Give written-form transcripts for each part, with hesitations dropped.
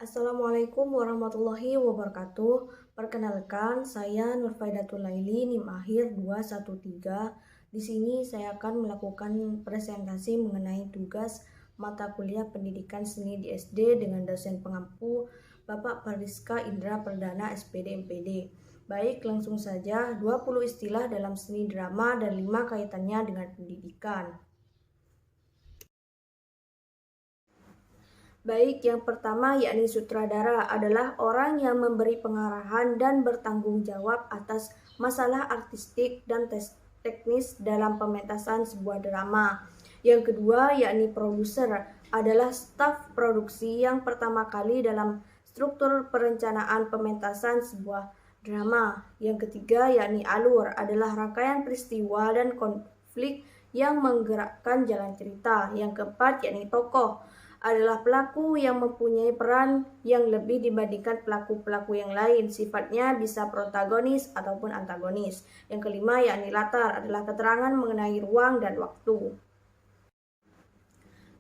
Assalamualaikum warahmatullahi wabarakatuh. Perkenalkan, saya Nurfaidatul Laili, NIM akhir 213. Di sini saya akan melakukan presentasi mengenai tugas mata kuliah pendidikan seni di SD dengan dosen pengampu Bapak Pariska Indra Perdana SPD MPD. Baik, langsung saja 20 istilah dalam seni drama dan 5 kaitannya dengan pendidikan. Baik, yang pertama yakni sutradara adalah orang yang memberi pengarahan dan bertanggung jawab atas masalah artistik dan teknis dalam pementasan sebuah drama. Yang kedua yakni produser adalah staf produksi yang pertama kali dalam struktur perencanaan pementasan sebuah drama. Yang ketiga yakni alur adalah rangkaian peristiwa dan konflik yang menggerakkan jalan cerita. Yang keempat yakni tokoh adalah pelaku yang mempunyai peran yang lebih dibandingkan pelaku-pelaku yang lain. Sifatnya bisa protagonis ataupun antagonis. Yang kelima yakni latar adalah keterangan mengenai ruang dan waktu.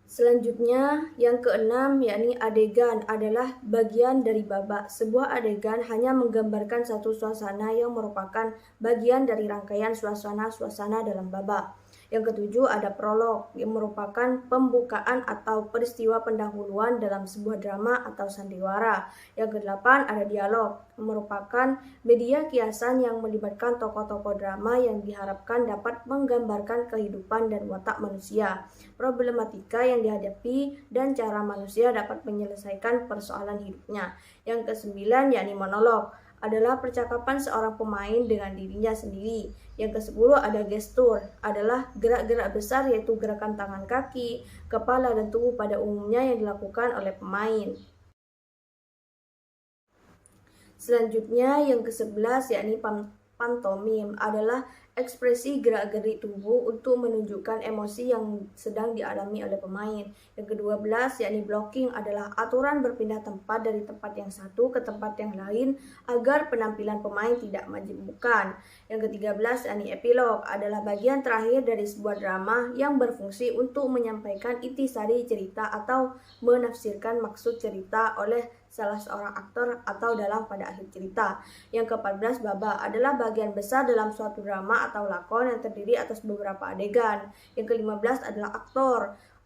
Selanjutnya, yang keenam yakni adegan adalah bagian dari babak. Sebuah adegan hanya menggambarkan satu suasana yang merupakan bagian dari rangkaian suasana-suasana dalam babak. Yang ketujuh ada prolog yang merupakan pembukaan atau peristiwa pendahuluan dalam sebuah drama atau sandiwara. Yang kedelapan ada dialog yang merupakan media kiasan yang melibatkan tokoh-tokoh drama yang diharapkan dapat menggambarkan kehidupan dan watak manusia, problematika yang dihadapi, dan cara manusia dapat menyelesaikan persoalan hidupnya. Yang kesembilan yakni monolog adalah percakapan seorang pemain dengan dirinya sendiri. Yang ke-10 ada gestur, adalah gerak-gerak besar yaitu gerakan tangan, kaki, kepala, dan tubuh pada umumnya yang dilakukan oleh pemain. Selanjutnya yang ke-11 yakni pantomim adalah ekspresi gerak-gerik tubuh untuk menunjukkan emosi yang sedang dialami oleh pemain. Yang ke-12 yakni blocking adalah aturan berpindah tempat dari tempat yang satu ke tempat yang lain agar penampilan pemain tidak menjemukan. Yang ke-13 yakni epilog adalah bagian terakhir dari sebuah drama yang berfungsi untuk menyampaikan intisari cerita atau menafsirkan maksud cerita oleh salah seorang aktor atau dalam pada akhir cerita. Yang ke-14 babak adalah bagian besar dalam suatu drama atau lakon yang terdiri atas beberapa adegan. Yang ke-15 adalah aktor,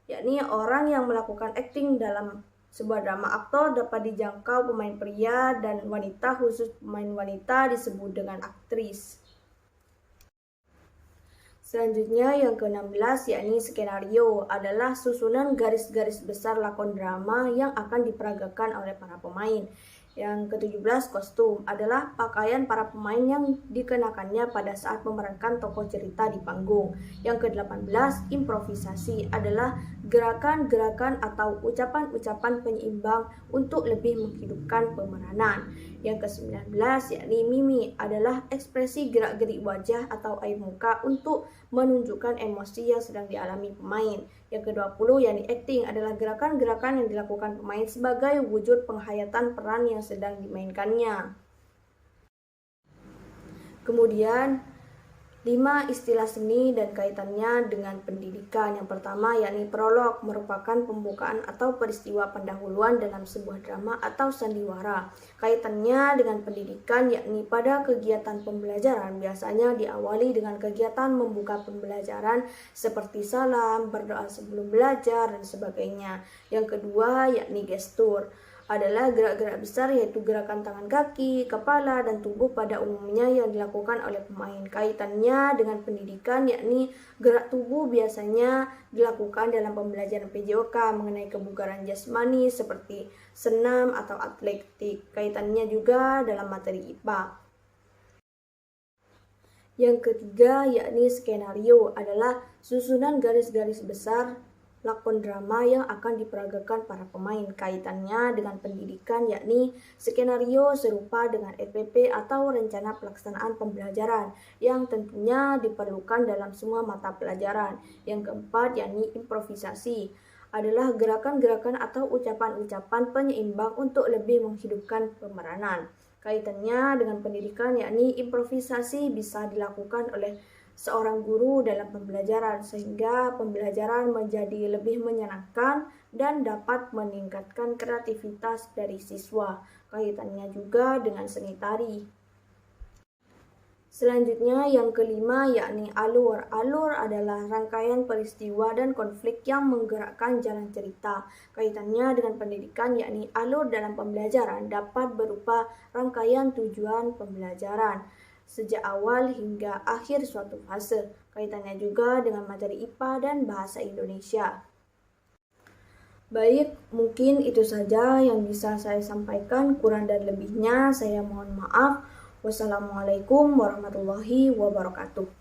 yakni orang yang melakukan akting dalam sebuah drama. Aktor dapat dijangkau pemain pria dan wanita, khusus pemain wanita disebut dengan aktris. Selanjutnya yang ke-16 yakni skenario adalah susunan garis-garis besar lakon drama yang akan diperagakan oleh para pemain. Yang ke-17 kostum adalah pakaian para pemain yang dikenakannya pada saat memerankan tokoh cerita di panggung. Yang ke-18 improvisasi adalah gerakan-gerakan atau ucapan-ucapan penyeimbang untuk lebih menghidupkan pemeranan. Yang ke-19 yakni mimi adalah ekspresi gerak-gerik wajah atau air muka untuk menunjukkan emosi yang sedang dialami pemain. Yang ke-20 yakni acting adalah gerakan-gerakan yang dilakukan pemain sebagai wujud penghayatan peran yang sedang dimainkannya. Kemudian 5 istilah seni dan kaitannya dengan pendidikan. Yang pertama yakni prolog, merupakan pembukaan atau peristiwa pendahuluan dalam sebuah drama atau sandiwara. Kaitannya dengan pendidikan yakni pada kegiatan pembelajaran biasanya diawali dengan kegiatan membuka pembelajaran seperti salam, berdoa sebelum belajar, dan sebagainya. Yang kedua yakni gestur adalah gerak-gerak besar yaitu gerakan tangan, kaki, kepala, dan tubuh pada umumnya yang dilakukan oleh pemain. Kaitannya dengan pendidikan yakni gerak tubuh biasanya dilakukan dalam pembelajaran PJOK mengenai kebugaran jasmani seperti senam atau atletik. Kaitannya juga dalam materi IPA. Yang ketiga yakni skenario adalah susunan garis-garis besar lakon drama yang akan diperagakan para pemain. Kaitannya dengan pendidikan yakni skenario serupa dengan RPP atau rencana pelaksanaan pembelajaran yang tentunya diperlukan dalam semua mata pelajaran. Yang keempat yakni improvisasi adalah gerakan-gerakan atau ucapan-ucapan penyeimbang untuk lebih menghidupkan pemeranan. Kaitannya dengan pendidikan yakni improvisasi bisa dilakukan oleh seorang guru dalam pembelajaran, sehingga pembelajaran menjadi lebih menyenangkan dan dapat meningkatkan kreativitas dari siswa. Kaitannya juga dengan seni tari. Selanjutnya yang kelima yakni alur. Alur adalah rangkaian peristiwa dan konflik yang menggerakkan jalan cerita. Kaitannya dengan pendidikan yakni alur dalam pembelajaran dapat berupa rangkaian tujuan pembelajaran sejak awal hingga akhir suatu fase. Kaitannya juga dengan materi IPA dan bahasa Indonesia. Baik, mungkin itu saja yang bisa saya sampaikan. Kurang dan lebihnya saya mohon maaf. Wassalamualaikum warahmatullahi wabarakatuh.